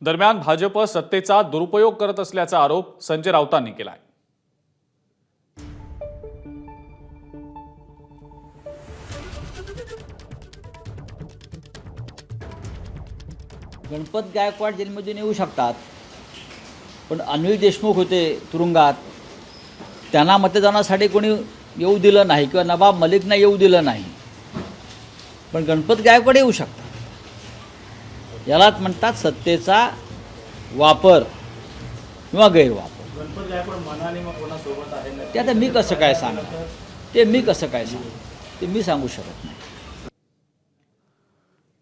दरम्यान भाजप सत्तेचा दुरुपयोग करत असल्याचा आरोप संजय राऊतांनी केलाय। गणपत गायकवाड जेलमधून येऊ शकतात, पण अनिल देशमुख होते तुरुंगात, त्यांना मतदानासाठी कोणी येऊ दिलं नाही किंवा नवाब मलिकना येऊ दिलं नाही, पण गणपत गायकवाड येऊ शकतात। यालाच म्हणतात सत्तेचा वापर किंवा गैरवापर। गणपत गायकवाड मनाने मग कोणासोबत आहे ते आता मी कसं काय सांगणार, ते मी सांगू शकत नाही।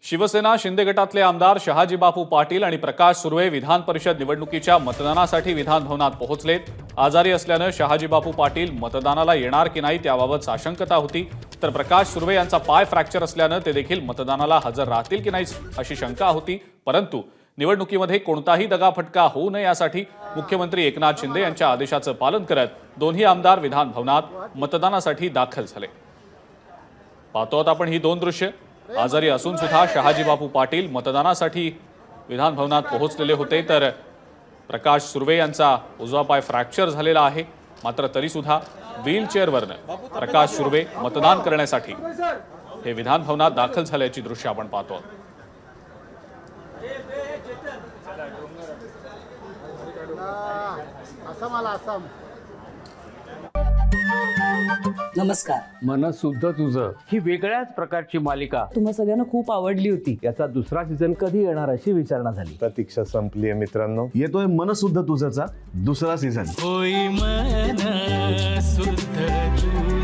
शिवसेना शिंदे गटातले आमदार शहाजी बापू पाटील आणि प्रकाश सुर्वे विधान परिषद निवडणुकीच्या मतदानासाठी विधान भवनात पोहोचलेत। आजारी असल्यानं शहाजी बापू पाटील मतदानाला येणार की नाही त्याबाबत साशंकता होती, तर प्रकाश सुर्वे यांचा पाय फ्रॅक्चर असल्यानं ते देखील मतदानाला हजर राहतील की नाही अशी शंका होती। परंतु निवडणुकीमध्ये कोणताही दगाफटका होऊ नये यासाठी मुख्यमंत्री एकनाथ शिंदे यांच्या आदेशाचं पालन करत दोन्ही आमदार विधान भवनात मतदानासाठी दाखल झाले। पाहतो आहोत आपण ही दोन दृश्य। आजारी असून सुद्धा शहाजी बापू पाटील मतदानासाठी विधान भवनात पोहोचलेले होते, तर प्रकाश सुर्वे यांचा उजवा पाय फ्रॅक्चर झालेला आहे, मात्र तरी सुद्धा व्हीलचेअरवरनं प्रकाश सुर्वे मतदान करण्यासाठी हे विधान भवनात दाखल झाल्याची दृश्य आपण पाहतो आहोत। नमस्कार। मन शुद्ध तुझं ही वेगळ्याच प्रकारची मालिका तुम्हा सगळ्यांना खूप आवडली होती। याचा दुसरा सीझन कधी येणार अशी विचारणा झाली। प्रतीक्षा संपली आहे मित्रांनो, येतोय मन शुद्ध तुझचा दुसरा सीझन। होई मन शुद्ध